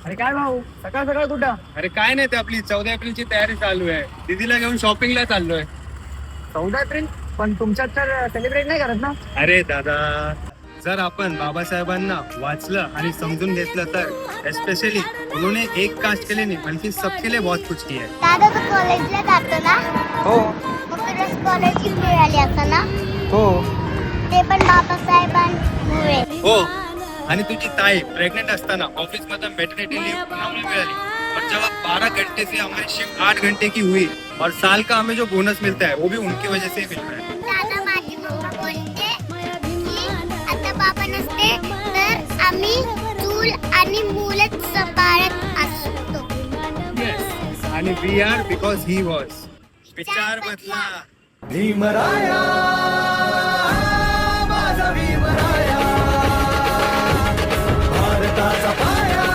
अरे काय भाऊ सकाळ सकाळ कुठं? अरे काय नाही, ते आपली 14 एप्रिलची तयारी चालू आहे. दीदीला घेऊन शॉपिंगला चाललोय. 14 एप्रिल? पण तुमच्यात तर सेलिब्रेट नाही करत ना? अरे दादा, जर आपण बाबासाहेबांना वाचलं आणि समजून घेतलं तर एस्पेशली उन्होंने एक कास्ट के लिए नहीं बल्कि सबके लिए बहुत कुछ किया है. दादा तू कॉलेजला जातो ना? हो मग तुला स्कॉलरशिप मिळाली असं ना? हो. ते पण बाबासाहेबांमुळे. हो, आणि तुझी ताई प्रेग्नेंट असताना ऑफिस में मैटरनिटी लीव पुन्हा मिळाली. और जब 12 घंटे से हमारी शिफ्ट 8 घंटे की हुई और साल का हमें जो बोनस मिलता है वो भी उनकी वजह से ही मिल रहा है. दादा माझी मम्मा बोलते की आता बाबा नसते तर आम्ही चूल आणि मूलच सांभाळत असतो. आणि we are because he was. विचार बदला. भीमराया माझा भीम